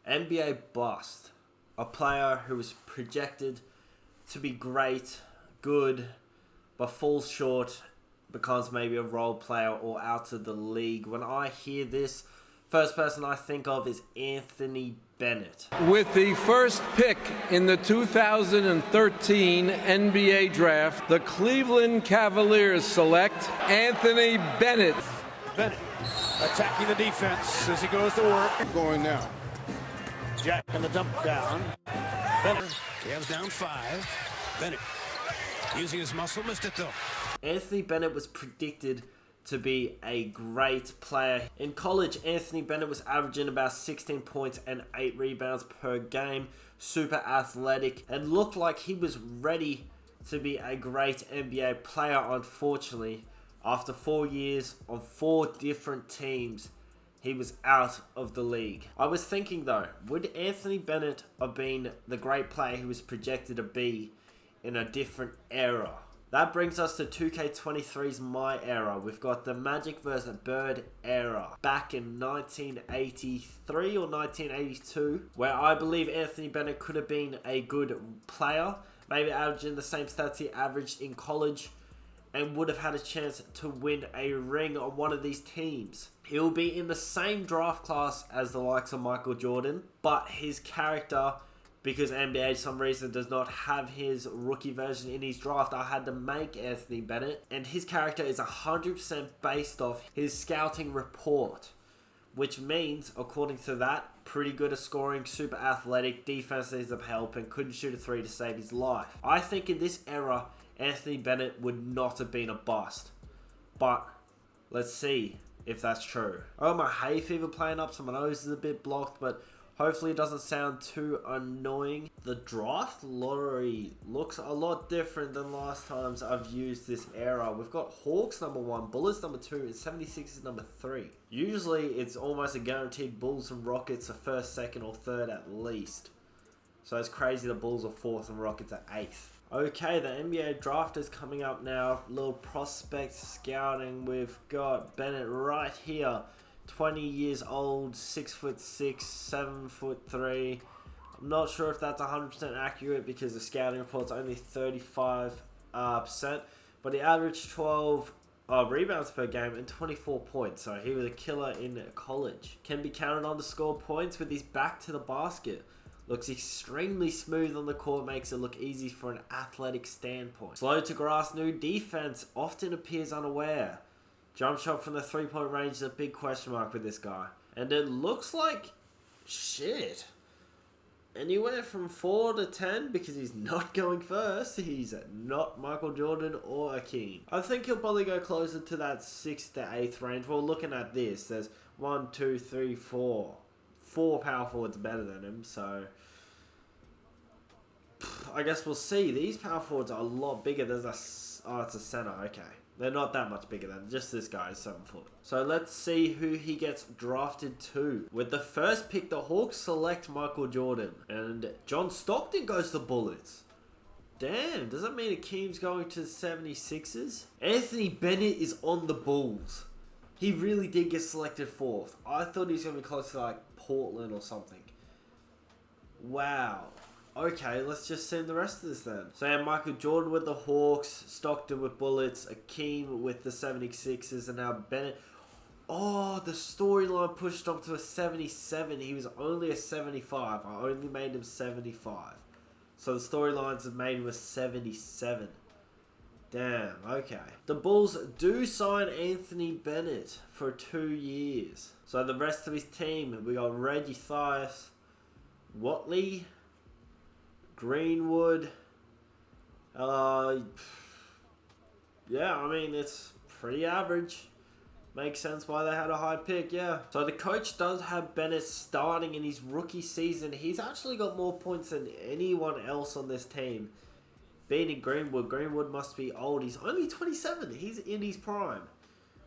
NBA bust. A player who was projected to be great, good, but falls short, becomes maybe a role player or out of the league. When I hear this, first person I think of is Anthony Bennett. With the first pick in the 2013 NBA draft, the Cleveland Cavaliers select Anthony Bennett. Bennett attacking the defense as he goes to work. Going now. Jack and the dump down. Bennett. Cavs down 5. Bennett using his muscle, missed it though. Anthony Bennett was predicted to be a great player. In college, Anthony Bennett was averaging about 16 points and 8 rebounds per game. Super athletic and looked like he was ready to be a great NBA player. Unfortunately, after 4 years on 4 different teams, he was out of the league. I was thinking though, would Anthony Bennett have been the great player he was projected to be in a different era? That brings us to 2K23's My Era. We've got the Magic vs. Bird era back in 1983 or 1982, where I believe Anthony Bennett could have been a good player, maybe averaging the same stats he averaged in college, and would have had a chance to win a ring on one of these teams. He'll be in the same draft class as the likes of Michael Jordan, but his character, because NBA for some reason does not have his rookie version in his draft, I had to make Anthony Bennett, and his character is 100% based off his scouting report, which means, according to that, pretty good at scoring, super athletic, defense needs some help, and couldn't shoot a 3 to save his life. I think in this era, Anthony Bennett would not have been a bust, but let's see if that's true. Oh, my hay fever playing up, so my nose is a bit blocked, but hopefully it doesn't sound too annoying. The draft lottery looks a lot different than last times I've used this era. We've got Hawks number 1, Bullets number 2, and 76ers number 3. Usually it's almost a guaranteed Bulls and Rockets are first, second, or third at least. So it's crazy the Bulls are 4th and Rockets are 8th. Okay, the NBA draft is coming up now. Little prospect scouting. We've got Bennett right here. 20 years old, 6'6", 7'3". I'm not sure if that's 100% accurate because the scouting report's only 35%, but he averaged 12 rebounds per game and 24 points, so he was a killer in college. Can be counted on to score points with his back to the basket. Looks extremely smooth on the court, makes it look easy for an athletic standpoint. Slow to grasp new defense, often appears unaware. Jump shot from the 3-point range is a big question mark with this guy. And it looks like shit. Anywhere from 4 to 10 because he's not going first. He's not Michael Jordan or Akeem. I think he'll probably go closer to that 6th to 8th range. Well, looking at this, there's 1, 2, 3, 4. 4 power forwards better than him, so I guess we'll see. These power forwards are a lot bigger. There's oh, it's a center. Okay. They're not that much bigger than just this guy is 7 foot. So let's see who he gets drafted to. With the first pick, the Hawks select Michael Jordan. And John Stockton goes to Bullets. Damn, does that mean Akeem's going to the 76ers? Anthony Bennett is on the Bulls. He really did get selected 4th. I thought he was going to be close to like Portland or something. Wow. Okay, let's just send the rest of this then. So yeah, Michael Jordan with the Hawks, Stockton with Bullets, Akeem with the 76ers, and now Bennett. Oh, the storyline pushed up to a 77. He was only a 75. I only made him 75. So the storylines have made him a 77. Damn, okay. The Bulls do sign Anthony Bennett for 2 years. So the rest of his team, we got Reggie Theus, Watley, Greenwood. Yeah, I mean, it's pretty average. Makes sense why they had a high pick, yeah. So the coach does have Bennett starting in his rookie season. He's actually got more points than anyone else on this team. Beating Greenwood. Greenwood must be old. He's only 27. He's in his prime.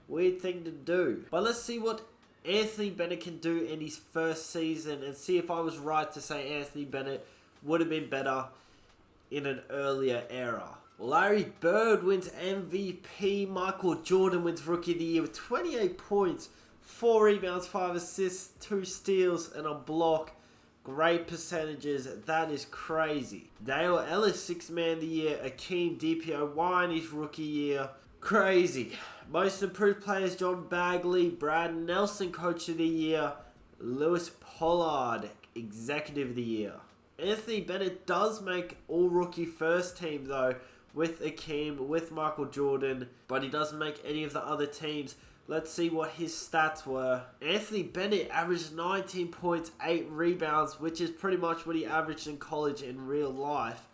Weird thing to do. But let's see what Anthony Bennett can do in his first season and see if I was right to say Anthony Bennett would have been better in an earlier era. Larry Bird wins MVP. Michael Jordan wins Rookie of the Year with 28 points, 4 rebounds, 5 assists, 2 steals, and a block. Great percentages. That is crazy. Dale Ellis, 6th man of the year. Akeem DPOY in his rookie year. Crazy. Most improved players, John Bagley. Brad Nelson, coach of the year. Lewis Pollard, executive of the year. Anthony Bennett does make all rookie first team though, with Akeem, with Michael Jordan, but he doesn't make any of the other teams. Let's see what his stats were. Anthony Bennett averaged 19 points, 8 rebounds, which is pretty much what he averaged in college in real life.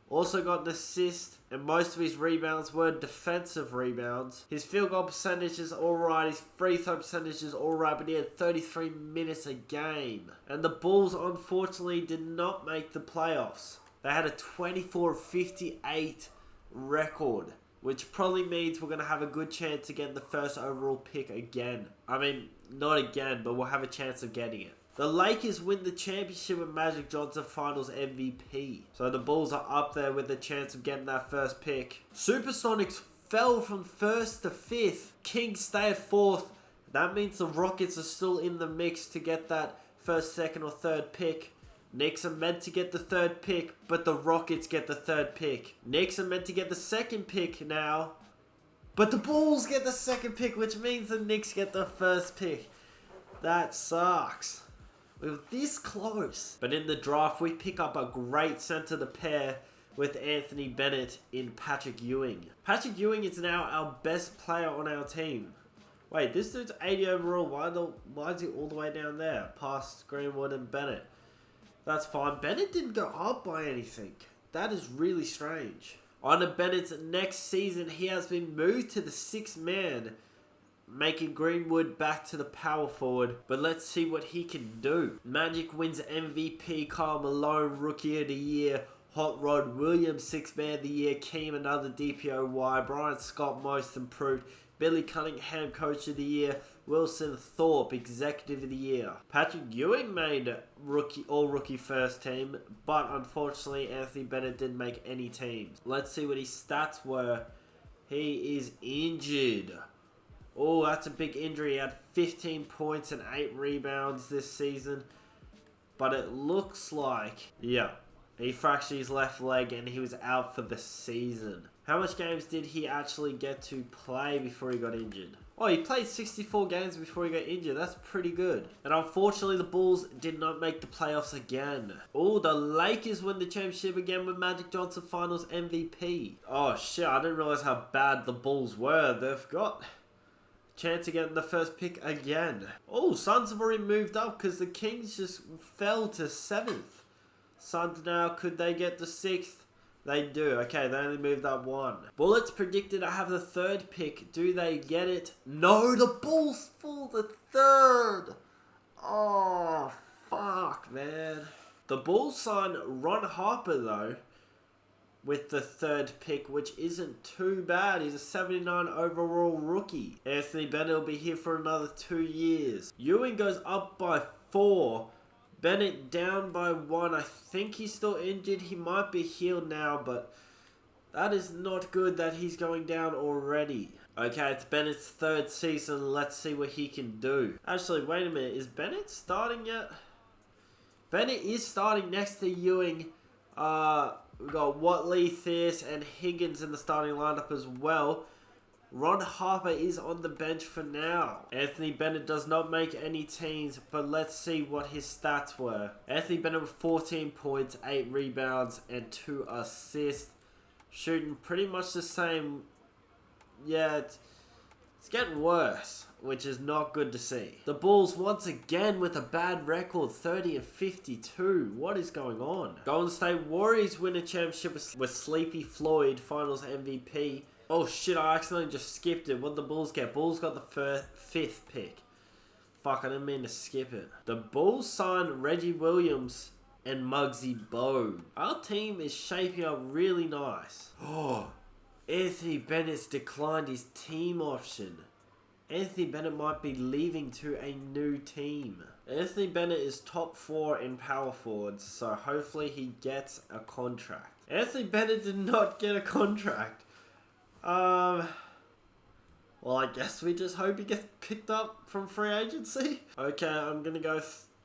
Also got an assist, and most of his rebounds were defensive rebounds. His field goal percentage is alright, his free throw percentage is alright, but he had 33 minutes a game. And the Bulls, unfortunately, did not make the playoffs. They had a 24-58 record, which probably means we're going to have a good chance to get the first overall pick again. I mean, not again, but we'll have a chance of getting it. The Lakers win the championship with Magic Johnson Finals MVP. So the Bulls are up there with the chance of getting that first pick. Supersonics fell from 1st to 5th. Kings stay at 4th. That means the Rockets are still in the mix to get that 1st, 2nd, or 3rd pick. Knicks are meant to get the 3rd pick, but the Rockets get the 3rd pick. Knicks are meant to get the 2nd pick now, but the Bulls get the 2nd pick, which means the Knicks get the 1st pick. That sucks. We were this close. But in the draft, we pick up a great center to pair with Anthony Bennett in Patrick Ewing. Patrick Ewing is now our best player on our team. Wait, this dude's 80 overall. Why is he all the way down there, past Greenwood and Bennett? That's fine. Bennett didn't go up by anything. That is really strange. On to Bennett's next season, he has been moved to the 6th man, making Greenwood back to the power forward. But let's see what he can do. Magic wins MVP. Karl Malone, Rookie of the Year. Hot Rod Williams, 6th man of the year. Keem, another DPOY. Brian Scott, most improved. Billy Cunningham, Coach of the Year. Wilson Thorpe, Executive of the Year. Patrick Ewing made all-rookie first team, but unfortunately Anthony Bennett didn't make any teams. Let's see what his stats were. He is injured. Oh, that's a big injury. He had 15 points and 8 rebounds this season. But it looks like, yeah, he fractured his left leg and he was out for the season. How much games did he actually get to play before he got injured? Oh, he played 64 games before he got injured. That's pretty good. And unfortunately, the Bulls did not make the playoffs again. Oh, the Lakers win the championship again with Magic Johnson Finals MVP. Oh, shit. I didn't realize how bad the Bulls were. They've got a chance of getting the first pick again. Oh, Suns have already moved up because the Kings just fell to 7th. Suns now, could they get the 6th? They do. Okay, they only moved up 1. Bullets predicted I have the 3rd pick. Do they get it? No, the Bulls fall the 3rd. Oh, fuck, man. The Bulls signed Ron Harper, though, with the 3rd pick, which isn't too bad. He's a 79 overall rookie. Anthony Bennett will be here for another 2 years. Ewing goes up by 4. Bennett down by 1. I think he's still injured. He might be healed now, but that is not good that he's going down already. Okay, it's Bennett's 3rd season. Let's see what he can do. Actually, wait a minute. Is Bennett starting yet? Bennett is starting next to Ewing. We've got Watley, Thierce, and Higgins in the starting lineup as well. Ron Harper is on the bench for now. Anthony Bennett does not make any teams, but let's see what his stats were. Anthony Bennett with 14 points, 8 rebounds, and 2 assists. Shooting pretty much the same. Yeah, it's getting worse, which is not good to see. The Bulls once again with a bad record, 30-52. What is going on? Golden State Warriors win a championship with Sleepy Floyd, Finals MVP. Oh shit, I accidentally just skipped it. What did the Bulls get? Bulls got the 5th pick. Fuck, I didn't mean to skip it. The Bulls signed Reggie Williams and Muggsy Bogues. Our team is shaping up really nice. Oh, Anthony Bennett's declined his team option. Anthony Bennett might be leaving to a new team. Anthony Bennett is top 4 in power forwards, so hopefully he gets a contract. Anthony Bennett did not get a contract. Well, I guess we just hope he gets picked up from free agency. Okay, I'm gonna go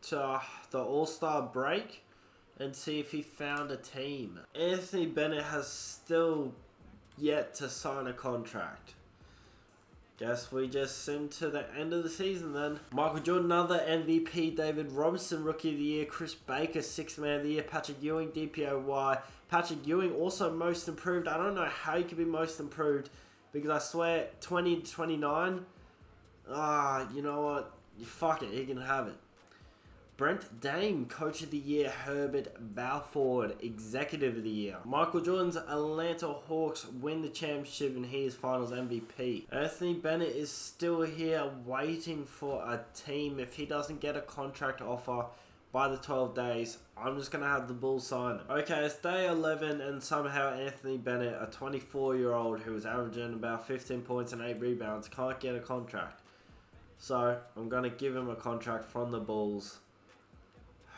to the All-Star break and see if he found a team. Anthony Bennett has still yet to sign a contract. Guess we just sim to the end of the season then. Michael Jordan, another MVP. David Robinson, Rookie of the Year. Chris Baker, Sixth Man of the Year. Patrick Ewing, DPOY. Patrick Ewing, also Most Improved. I don't know how he could be Most Improved because I swear 20 to 29. You know what? Fuck it, he can have it. Brent Dame, Coach of the Year. Herbert Balford, Executive of the Year. Michael Jordan's Atlanta Hawks win the championship and he is Finals MVP. Anthony Bennett is still here waiting for a team. If he doesn't get a contract offer by the 12 days, I'm just going to have the Bulls sign him. Okay, it's day 11 and somehow Anthony Bennett, a 24-year-old who is averaging about 15 points and 8 rebounds, can't get a contract. So, I'm going to give him a contract from the Bulls.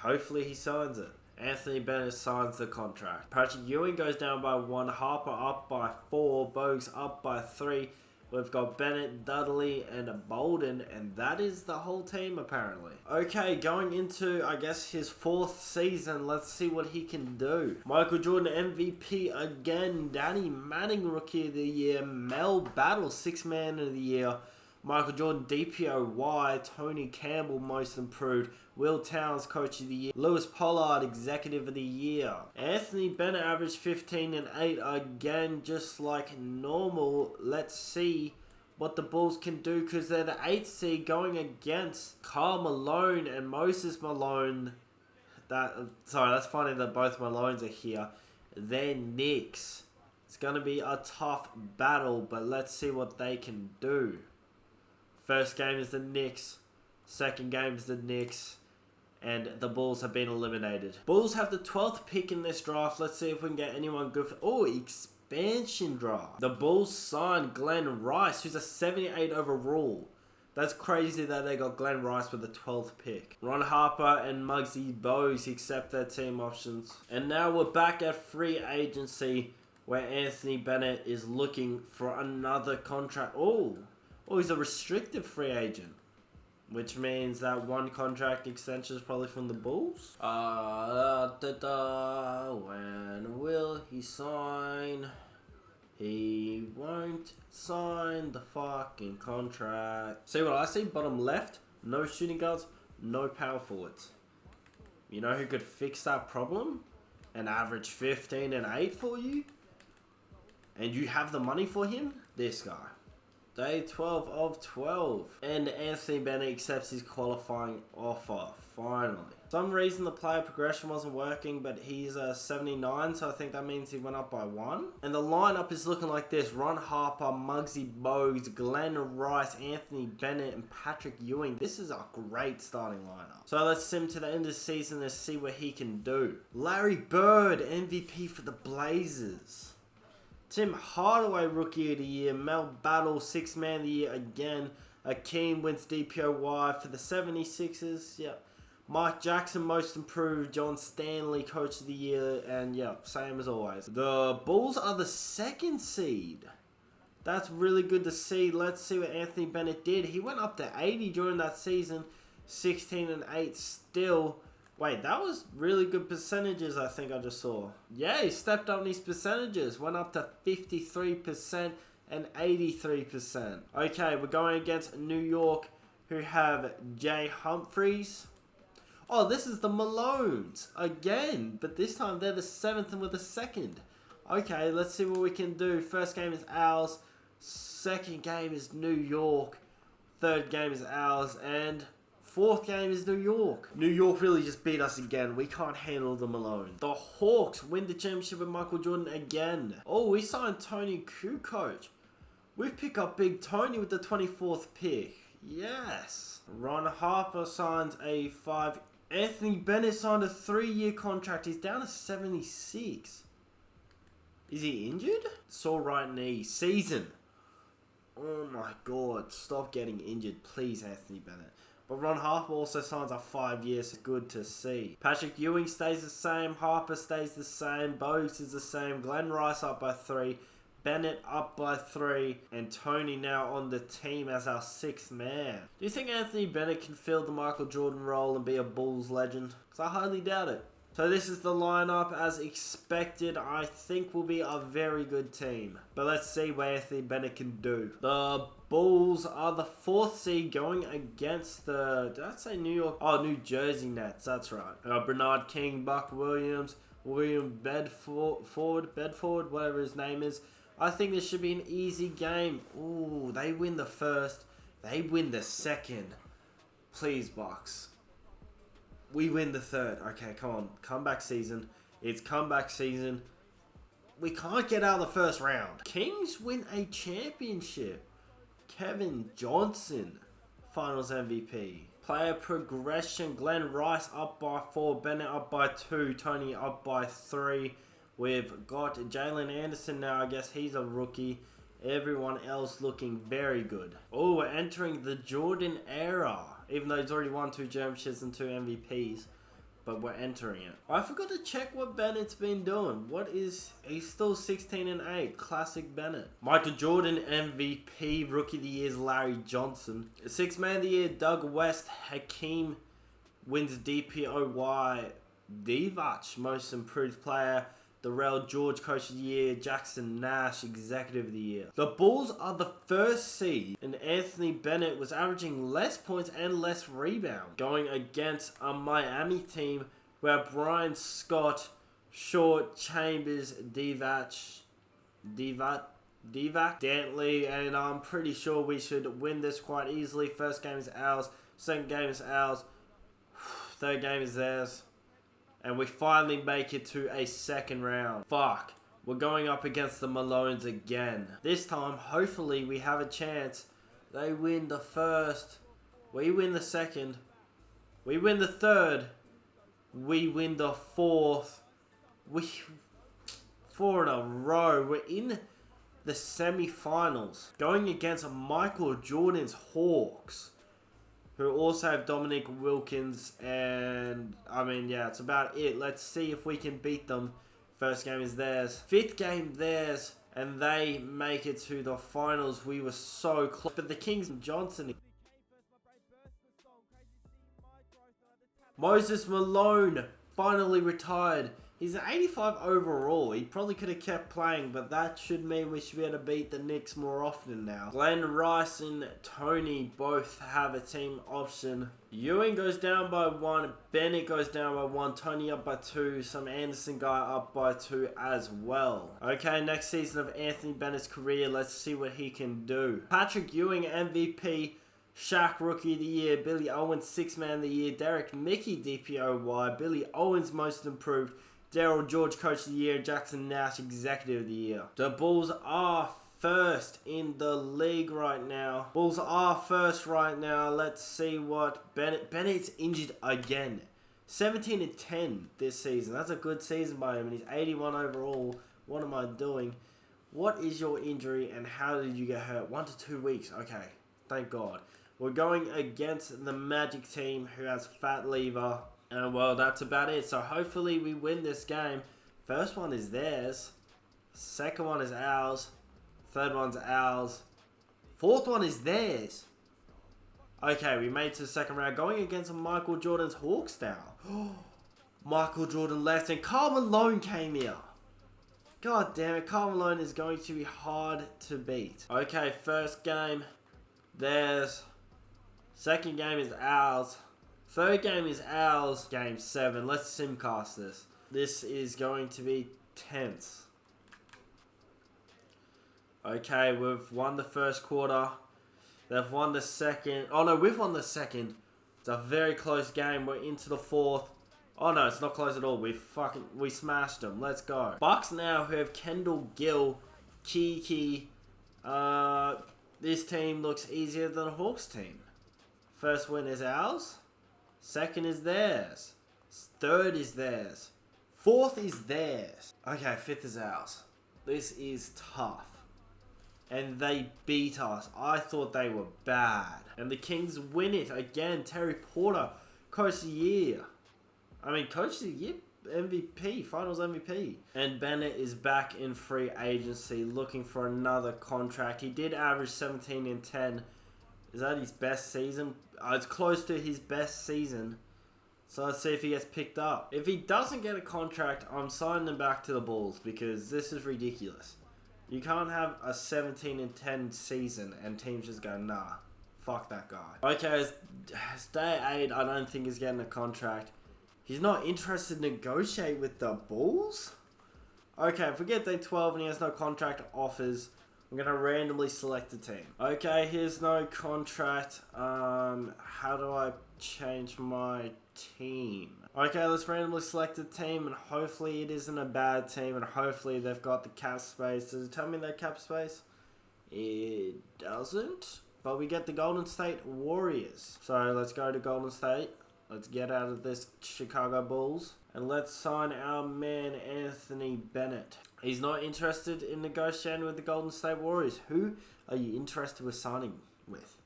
Hopefully he signs it. Anthony Bennett signs the contract. Patrick Ewing goes down by 1. Harper up by 4. Bogues up by 3. We've got Bennett, Dudley, and Bolden, and that is the whole team apparently. Okay, going into, I guess, his 4th season, let's see what he can do. Michael Jordan MVP again. Danny Manning Rookie of the Year. Mel Battle, 6th Man of the Year. Michael Jordan DPOY. Tony Campbell Most Improved. Will Towns Coach of the Year. Lewis Pollard Executive of the Year. Anthony Bennett averaged 15 and 8 again, just like normal. Let's see what the Bulls can do because they're the 8th seed going against Karl Malone and Moses Malone. Sorry, that's funny that both Malones are here. They're Knicks. It's going to be a tough battle, but let's see what they can do. First game is the Knicks. Second game is the Knicks. And the Bulls have been eliminated. Bulls have the 12th pick in this draft. Let's see if we can get anyone good for... Oh, expansion draft. The Bulls signed Glenn Rice, who's a 78 overall. That's crazy that they got Glenn Rice with the 12th pick. Ron Harper and Muggsy Bogues accept their team options. And now we're back at free agency where Anthony Bennett is looking for another contract. Oh, he's a restricted free agent. Which means that one contract extension is probably from the Bulls. When will he sign? He won't sign the fucking contract. See what I see? Bottom left, no shooting guards, no power forwards. You know who could fix that problem? And average 15 and 8 for you? And you have the money for him? This guy. Day 12 of 12. And Anthony Bennett accepts his qualifying offer, finally. For some reason the player progression wasn't working, but he's a 79, so I think that means he went up by 1. And the lineup is looking like this. Ron Harper, Muggsy Bogues, Glenn Rice, Anthony Bennett, and Patrick Ewing. This is a great starting lineup. So let's sim to the end of the season and see what he can do. Larry Bird, MVP for the Blazers. Tim Hardaway, Rookie of the Year. Mel Battle, 6th Man of the Year again. Akeem wins DPOY for the 76ers. Yep. Mike Jackson, Most Improved. John Stanley, Coach of the Year. And yep, same as always. The Bulls are the 2nd seed. That's really good to see. Let's see what Anthony Bennett did. He went up to 80 during that season. 16 and 8 still. Wait, that was really good percentages I think I just saw. Yeah, he stepped up in his percentages. Went up to 53% and 83%. Okay, we're going against New York, who have Jay Humphries. Oh, this is the Malones again. But this time they're the 7th and we're the 2nd. Okay, let's see what we can do. First game is ours. Second game is New York. Third game is ours. And... 4th game is New York. New York really just beat us again. We can't handle them alone. The Hawks win the championship with Michael Jordan again. Oh, we signed Tony Kukoc. We pick up Big Tony with the 24th pick. Yes. Ron Harper signs a 5. Anthony Bennett signed a 3-year contract. He's down to 76. Is he injured? Sore right knee. Season. Oh my god. Stop getting injured. Please, Anthony Bennett. But Ron Harper also signs a 5 years. Good to see. Patrick Ewing stays the same. Harper stays the same. Bogues is the same. Glenn Rice up by 3. Bennett up by 3, and Tony now on the team as our 6th man. Do you think Anthony Bennett can fill the Michael Jordan role and be a Bulls legend? Because I highly doubt it. So this is the lineup as expected. I think will be a very good team. But let's see what Anthony Bennett can do. The Bulls are the 4th seed going against the... Did I say New York? Oh, New Jersey Nets. That's right. Bernard King, Buck Williams, William Bedford, whatever his name is. I think this should be an easy game. Ooh, they win the first. They win the second. Please, Bucks. We win the third. Okay, come on. Comeback season. It's comeback season. We can't get out of the first round. Kings win a championship. Kevin Johnson, Finals MVP. Player progression. Glenn Rice up by 4. Bennett up by 2. Tony up by 3. We've got Jalen Anderson now. I guess he's a rookie. Everyone else looking very good. Oh, we're entering the Jordan era. Even though he's already won 2 championships and 2 MVPs. But we're entering it. I forgot to check what Bennett's been doing. He's still 16-8. Classic Bennett. Michael Jordan MVP. Rookie of the Year is Larry Johnson. 6th Man of the Year, Doug West. Hakeem wins DPOY. Divac, Most Improved Player. Darrell George, Coach of the Year. Jackson Nash, Executive of the Year. The Bulls are the 1st seed, and Anthony Bennett was averaging less points and less rebounds, going against a Miami team where Brian Scott, Short, Chambers, Divac, Dantley, and I'm pretty sure we should win this quite easily. First game is ours, second game is ours, third game is theirs. And we finally make it to a second round. Fuck. We're going up against the Malones again. This time, hopefully, we have a chance. They win the first. We win the second. We win the third. We win the fourth. 4 in a row. We're in the semi-finals. Going against Michael Jordan's Hawks, who also have Dominic Wilkins, and I mean, yeah, it's about it. Let's see if we can beat them. First game is theirs. 5th game theirs, and they make it to the finals. We were so close. But the Kings and Johnson. Moses Malone finally retired. He's an 85 overall. He probably could have kept playing, but that should mean we should be able to beat the Knicks more often now. Glenn Rice and Tony both have a team option. Ewing goes down by 1. Bennett goes down by 1. Tony up by 2. Some Anderson guy up by 2 as well. Okay, next season of Anthony Bennett's career. Let's see what he can do. Patrick Ewing, MVP. Shaq, Rookie of the Year. Billy Owens, 6th Man of the Year. Derek Mickey, DPOY. Billy Owens, Most Improved. Darrell George, Coach of the Year. Jackson Nash, Executive of the Year. The Bulls are first in the league right now. Bulls are first right now. Let's see what Bennett's injured again. 17-10 this season. That's a good season by him, and he's 81 overall. What am I doing? What is your injury, and how did you get hurt? 1 to 2 weeks. Okay, thank God. We're going against the Magic team, who has Fat Lever. And well, that's about it. So hopefully we win this game. First one is theirs. Second one is ours. Third one's ours. Fourth one is theirs. Okay, we made it to the second round. Going against Michael Jordan's Hawks now. Michael Jordan left and Karl Malone came here. God damn it. Karl Malone is going to be hard to beat. Okay, first game. Theirs. Second game is ours. Third game is ours. Game 7. Let's simcast this. This is going to be tense. Okay, we've won the first quarter. They've won the second. Oh no, we've won the second. It's a very close game. We're into the fourth. Oh no, it's not close at all. We smashed them. Let's go. Bucks now who have Kendall Gill, Kiki. This team looks easier than the Hawks team. First win is ours. Second is theirs. Third is theirs. Fourth is theirs. Okay, fifth is ours. This is tough. And they beat us. I thought they were bad. And the Kings win it again. Terry Porter, Coach of the Year. I mean, Coach of the Year MVP, Finals MVP. And Bennett is back in free agency looking for another contract. He did average 17 and 10. Is that his best season? It's close to his best season. So let's see if he gets picked up. If he doesn't get a contract, I'm signing him back to the Bulls because this is ridiculous. You can't have a 17 and 10 season and teams just go, nah, fuck that guy. Okay, it's day 8. I don't think he's getting a contract. He's not interested to negotiate with the Bulls? Okay, if we get day 12 and he has no contract offers, I'm going to randomly select a team. Okay, here's no contract. How do I change my team? Okay, let's randomly select a team and hopefully it isn't a bad team and hopefully they've got the cap space. Does it tell me their cap space? It doesn't. But we get the Golden State Warriors. So let's go to Golden State. Let's get out of this Chicago Bulls. And let's sign our man Anthony Bennett. He's not interested in negotiating with the Golden State Warriors. Who are you interested with signing with?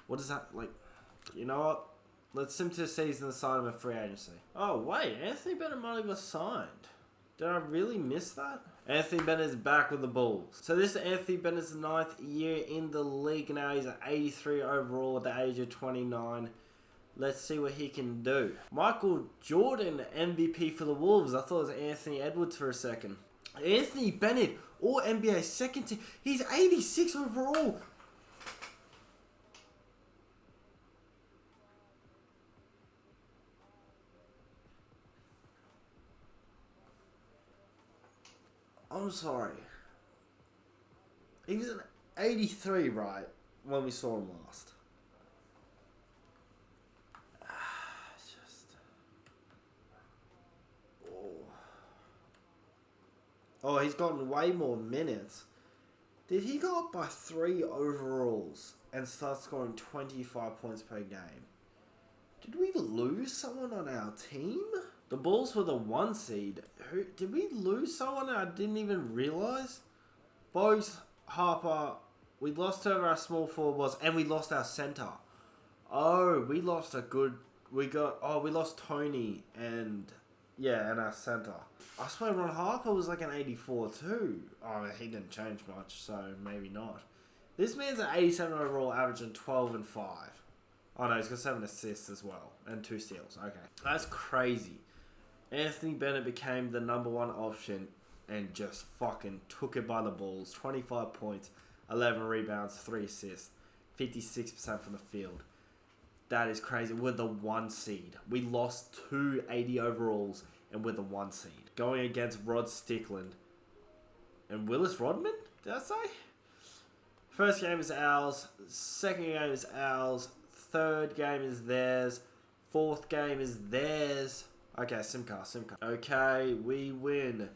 What is that like? You know what? Let's sim to the season and sign him at free agency. Oh wait, Anthony Bennett might have got signed. Did I really miss that? Anthony Bennett is back with the Bulls. So this is Anthony Bennett's 9th year in the league now. He's at 83 overall at the age of 29. Let's see what he can do. Michael Jordan MVP for the Wolves. I thought it was Anthony Edwards for a second. Anthony Bennett, all NBA second team. He's 86 overall. I'm sorry. He was an 83, right? When we saw him last. Oh, he's gotten way more minutes. Did he go up by 3 overalls and start scoring 25 points per game? Did we lose someone on our team? The Bulls were the 1 seed. Did we lose someone I didn't even realise? Bogues, Harper, we lost whoever our small forward was, and we lost our centre. Oh, we lost a good... we lost Tony and... yeah, and our centre. I swear Ron Harper was like an 84 too. Oh, he didn't change much, so maybe not. This man's an 87 overall, averaging 12 and 5. Oh no, he's got 7 assists as well. And 2 steals. Okay. That's crazy. Anthony Bennett became the #1 option and just fucking took it by the balls. 25 points, 11 rebounds, 3 assists, 56% from the field. That is crazy. We're the 1 seed. We lost 2 80 overalls and we're the 1 seed. Going against Rod Stickland and Willis Rodman, did I say? First game is ours. Second game is ours. Third game is theirs. Fourth game is theirs. Okay, Simcar. Okay, we win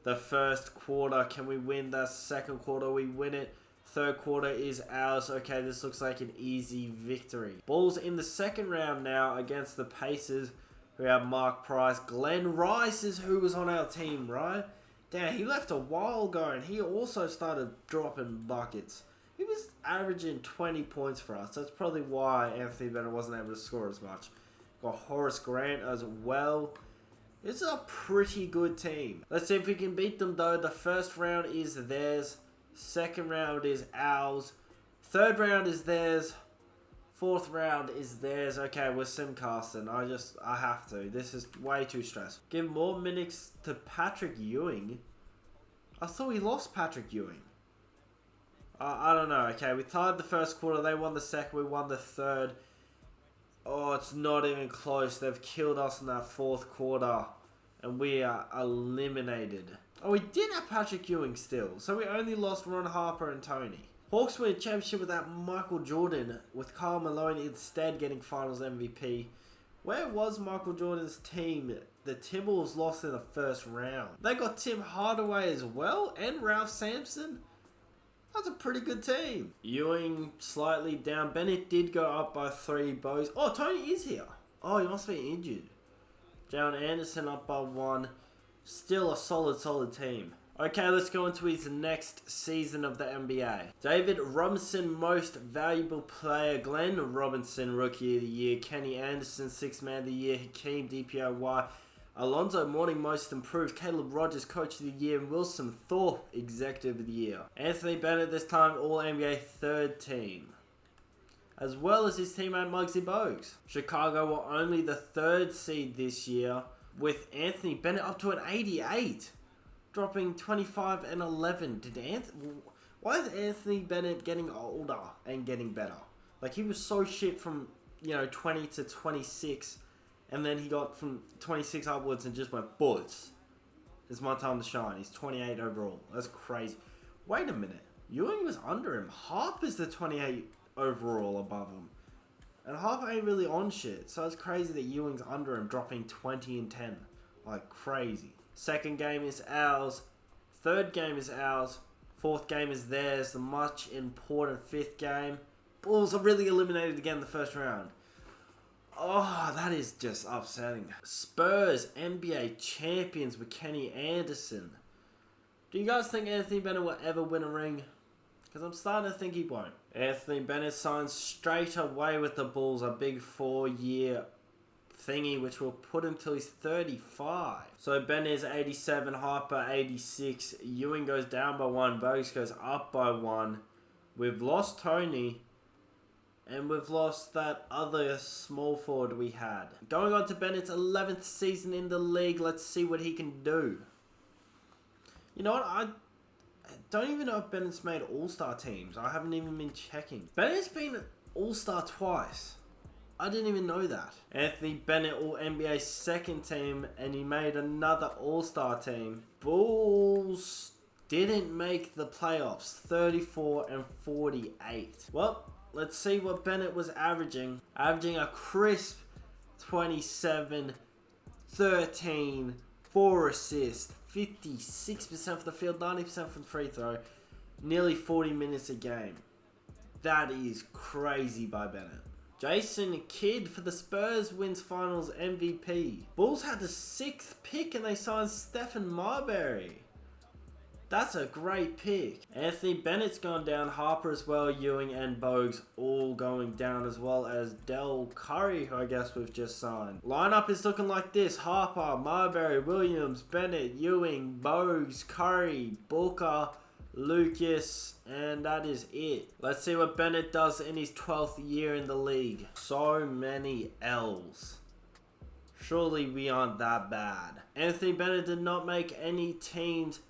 the first quarter. Can we win the second quarter? We win it. Third quarter is ours. Okay, this looks like an easy victory. Bulls in the second round now against the Pacers, who have Mark Price. Glenn Rice is who was on our team, right? Damn, he left a while ago, and he also started dropping buckets. He was averaging 20 points for us. That's probably why Anthony Bennett wasn't able to score as much. Got Horace Grant as well. It's a pretty good team. Let's see if we can beat them, though. The first round is theirs. Second round is ours. Third round is theirs. Fourth round is theirs. Okay, we're simcasting. I have to. This is way too stressful. Give more minutes to Patrick Ewing. I thought we lost Patrick Ewing. I don't know. Okay, we tied the first quarter. They won the second. We won the third. Oh, it's not even close. They've killed us in that fourth quarter. And we are eliminated. Oh, we did have Patrick Ewing still. So we only lost Ron Harper and Tony. Hawks win a championship without Michael Jordan, with Karl Malone instead getting Finals MVP. Where was Michael Jordan's team? The Timberwolves lost in the first round. They got Tim Hardaway as well, and Ralph Sampson. That's a pretty good team. Ewing slightly down. Bennett did go up by 3 bows. Oh, Tony is here. Oh, he must be injured. Jalen Anderson up by 1. Still a solid team. Okay, let's go into his next season of the NBA. David Robinson, Most Valuable Player. Glenn Robinson, Rookie of the Year. Kenny Anderson, Sixth Man of the Year. Hakeem DPOY. Alonzo Mourning, Most Improved. Caleb Rogers, Coach of the Year. And Wilson Thorpe, Executive of the Year. Anthony Bennett, this time All-NBA third team, as well as his teammate Muggsy Bogues. Chicago were only the third seed this year, with Anthony Bennett up to an 88. Dropping 25 and 11. Why is Anthony Bennett getting older and getting better? Like, he was so shit from, 20 to 26. And then he got from 26 upwards and just went, boys, it's my time to shine. He's 28 overall. That's crazy. Wait a minute. Ewing was under him. Harper's the 28 overall above him. And Harper ain't really on shit. So it's crazy that Ewing's under him, dropping 20 and 10. Like, crazy. Second game is ours. Third game is ours. Fourth game is theirs. The much important fifth game. Bulls are really eliminated again in the first round. Oh, that is just upsetting. Spurs NBA champions with Kenny Anderson. Do you guys think Anthony Bennett will ever win a ring? Because I'm starting to think he won't. Anthony Bennett signs straight away with the Bulls, a big 4-year thingy, which will put him till he's 35. So Bennett is 87, Harper 86, Ewing goes down by 1, Bogues goes up by 1. We've lost Tony, and we've lost that other small forward we had. Going on to Bennett's 11th season in the league, let's see what he can do. You know what, I don't even know if Bennett's made All-Star teams. I haven't even been checking. Bennett's been All-Star twice. I didn't even know that. Anthony Bennett, All-NBA second team, and he made another All-Star team. Bulls didn't make the playoffs, 34 and 48. Well, let's see what Bennett was averaging. Averaging a crisp 27, 13, 4 assists, 56% for the field, 90% from the free throw, nearly 40 minutes a game. That is crazy by Bennett. Jason Kidd for the Spurs wins Finals MVP. Bulls had the 6th pick and they signed Stephen Marbury. That's a great pick. Anthony Bennett's gone down, Harper as well, Ewing and Bogues all going down, as well as Del Curry, who I guess we've just signed. Lineup is looking like this: Harper, Marbury, Williams, Bennett, Ewing, Bogues, Curry, Booker, Lucas, and that is it. Let's see what Bennett does in his 12th year in the league. So many L's. Surely we aren't that bad. Anthony Bennett did not make any teams.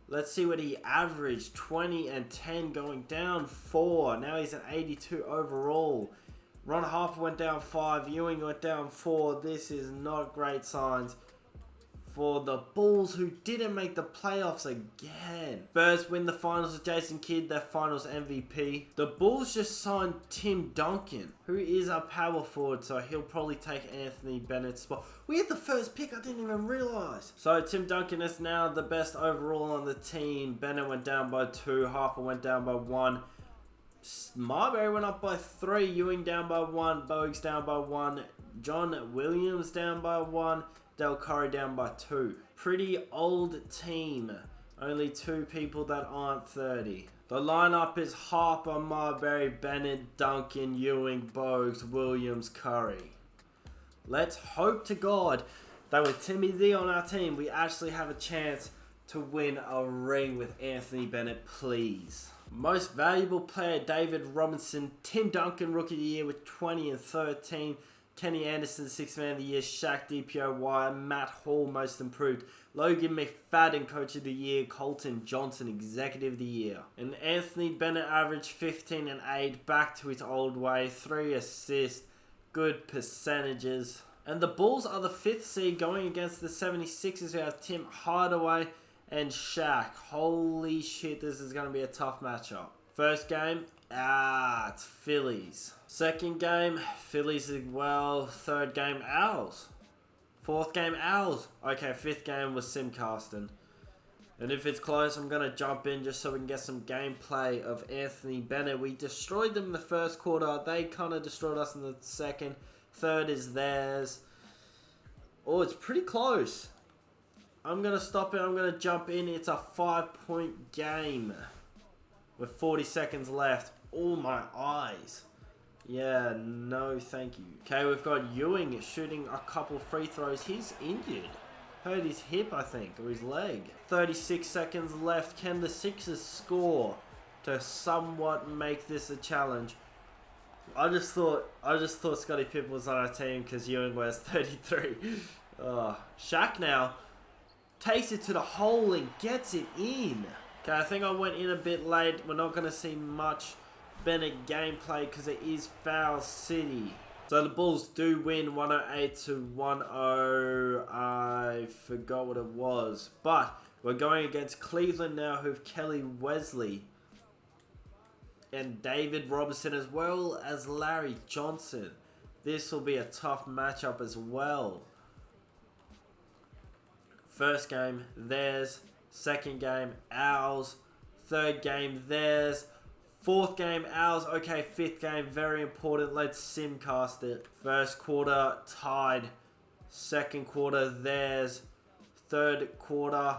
Let's see what he averaged. 20 and 10, going down 4. Now he's an 82 overall. Ron Harper went down 5. Ewing went down 4. This is not great signs for the Bulls, who didn't make the playoffs again. Spurs win the finals with Jason Kidd, their finals MVP. The Bulls just signed Tim Duncan, who is a power forward, so he'll probably take Anthony Bennett's spot. We had the first pick, I didn't even realize. So Tim Duncan is now the best overall on the team. Bennett went down by 2, Harper went down by 1. Marbury went up by 3, Ewing down by 1, Bogues down by 1, John Williams down by 1, Del Curry down by 2. Pretty old team. Only 2 people that aren't 30. The lineup is Harper, Marbury, Bennett, Duncan, Ewing, Bogues, Williams, Curry. Let's hope to God that with Timmy D on our team, we actually have a chance to win a ring with Anthony Bennett, please. Most valuable player, David Robinson. Tim Duncan, Rookie of the Year with 20 and 13. Kenny Anderson, 6th Man of the Year. Shaq DPOY. Matt Hall, Most Improved. Logan McFadden, Coach of the Year. Colton Johnson, Executive of the Year. And Anthony Bennett averaged 15 and 8. Back to his old way. 3 assists. Good percentages. And the Bulls are the 5th seed, going against the 76ers, who have Tim Hardaway and Shaq. Holy shit, this is going to be a tough matchup. First game, it's Phillies. Second game, Phillies as well. Third game, Owls. Fourth game, Owls. Okay, fifth game was Simcaston. And if it's close, I'm going to jump in just so we can get some gameplay of Anthony Bennett. We destroyed them in the first quarter. They kind of destroyed us in the second. Third is theirs. Oh, it's pretty close. I'm going to stop it. I'm going to jump in. It's a 5-point game with 40 seconds left. Oh, my eyes. Yeah, no thank you. Okay, we've got Ewing shooting a couple free throws. He's injured. Hurt his hip, I think, or his leg. 36 seconds left. Can the Sixers score to somewhat make this a challenge? I just thought Scottie Pippen was on our team because Ewing wears 33. Shaq now takes it to the hole and gets it in. Okay, I think I went in a bit late. We're not going to see much Bennett gameplay because it is Foul City. So the Bulls do win 108 to 1-0. I forgot what it was. But we're going against Cleveland now, who have Kelly Wesley and David Robinson, as well as Larry Johnson. This will be a tough matchup as well. First game, theirs. Second game, ours. Third game, theirs. Fourth game, ours. Okay, fifth game, very important. Let's simcast it. First quarter, tied. Second quarter, theirs. Third quarter,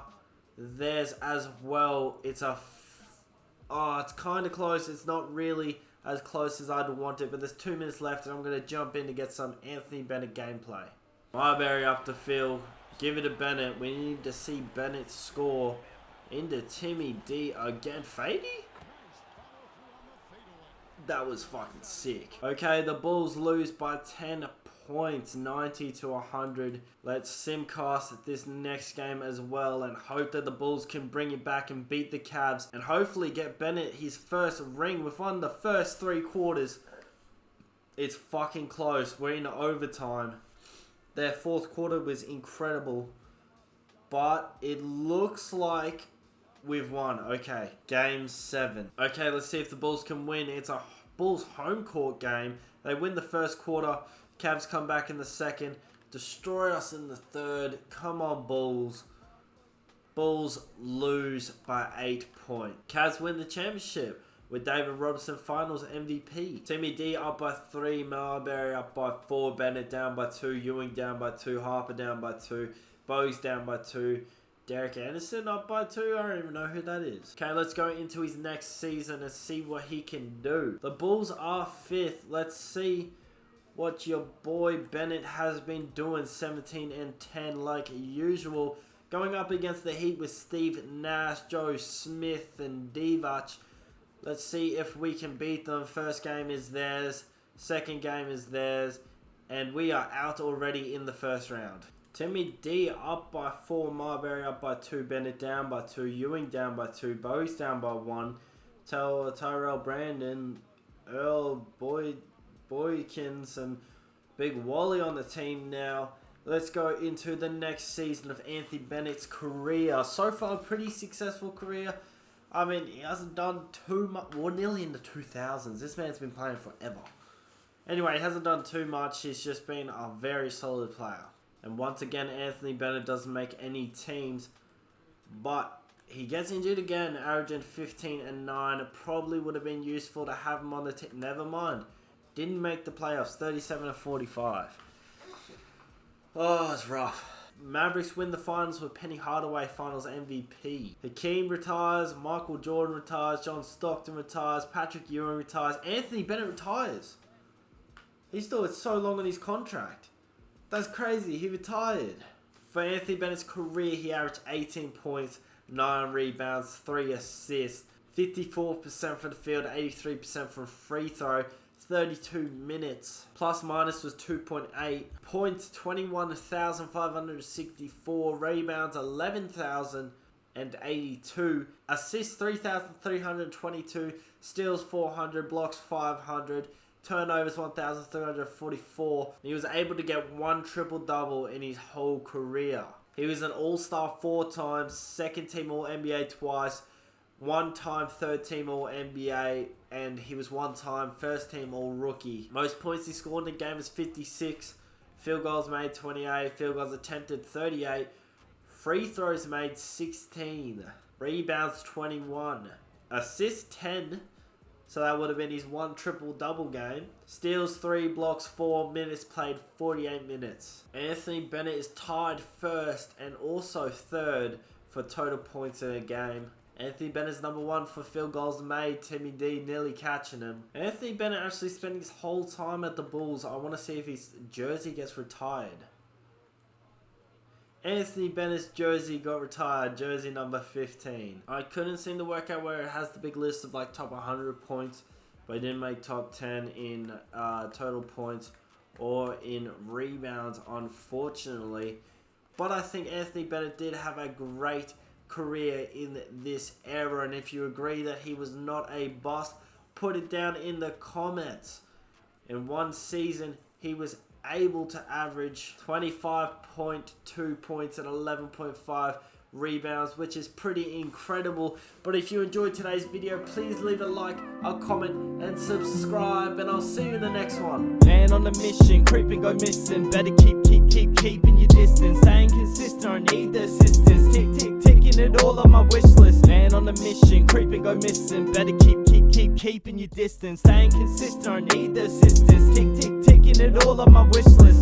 theirs as well. It's kind of close. It's not really as close as I'd want it, but there's 2 minutes left, and I'm going to jump in to get some Anthony Bennett gameplay. Marbury up the field. Give it to Bennett. We need to see Bennett score. Into Timmy D again. Fady? That was fucking sick. Okay, the Bulls lose by 10 points, 90 to 100. Let's simcast this next game as well and hope that the Bulls can bring it back and beat the Cavs and hopefully get Bennett his first ring. We've won the first 3 quarters. It's fucking close. We're in overtime. Their fourth quarter was incredible, but it looks like we've won. Okay, game 7. Okay, let's see if the Bulls can win. It's a Bulls home court game. They win the first quarter. Cavs come back in the second. Destroy us in the third. Come on, Bulls. Bulls lose by 8 points. Cavs win the championship with David Robinson finals MVP. Timmy D up by 3. Marbury up by 4. Bennett down by 2. Ewing down by 2. Harper down by 2. Bogues down by 2. Derek Anderson up by 2. I don't even know who that is. Okay, let's go into his next season and see what he can do. The Bulls are 5th. Let's see what your boy Bennett has been doing. 17 and 10 like usual. Going up against the Heat with Steve Nash, Joe Smith, and Divac. Let's see if we can beat them. First game is theirs. Second game is theirs. And we are out already in the first round. Timmy D up by 4. Marbury up by 2. Bennett down by 2. Ewing down by 2. Bogues down by 1. Tyrell Brandon, Earl Boykins, and Big Wally on the team now. Let's go into the next season of Anthony Bennett's career. So far, a pretty successful career. I mean, he hasn't done too much. We're nearly in the 2000s. This man's been playing forever. Anyway, he hasn't done too much. He's just been a very solid player. And once again, Anthony Bennett doesn't make any teams. But he gets injured again, averaging 15 and 9. It probably would have been useful to have him on the team. Never mind. Didn't make the playoffs, 37 and 45. Oh, it's rough. Mavericks win the finals with Penny Hardaway finals MVP. Hakeem retires, Michael Jordan retires, John Stockton retires, Patrick Ewing retires, Anthony Bennett retires. He still had so long on his contract. That's crazy, he retired. For Anthony Bennett's career, he averaged 18 points, 9 rebounds, 3 assists, 54% from the field, 83% from free throw, 32 minutes. Plus minus was 2.8. Points 21,564. Rebounds 11,082. Assists 3,322. Steals 400. Blocks 500. Turnovers 1,344. He was able to get 1 triple-double in his whole career. He was an all-star 4 times, second team All-NBA twice, 1 time third team All-NBA, and he was 1 time first team All-Rookie. Most points he scored in the game was 56. Field goals made 28. Field goals attempted 38. Free throws made 16. Rebounds 21. Assists 10. So that would have been his 1 triple-double game. Steals 3, blocks 4, minutes played 48 minutes. Anthony Bennett is tied first and also third for total points in a game. Anthony Bennett's number 1 for field goals made. Timmy D nearly catching him. Anthony Bennett actually spent his whole time at the Bulls. I want to see if his jersey gets retired. Anthony Bennett's jersey got retired, jersey number 15. I couldn't seem to work out where it has the big list of like top 100 points, but he didn't make top 10 in total points or in rebounds, unfortunately. But I think Anthony Bennett did have a great career in this era, and if you agree that he was not a bust, put it down in the comments. In one season, he was able to average 25.2 points and 11.5 rebounds, which is pretty incredible. But if you enjoyed today's video, please leave a like, a comment, and subscribe, and I'll see you in the next one. Man on a mission, creeping, go missing. Better keeping your distance. Staying consistent, I need the assistance. Ticking it all on my wish list. Man on a mission, creeping, go missing. Better keeping your distance. Staying consistent, I need the assistance. Ticking it all on my wish list.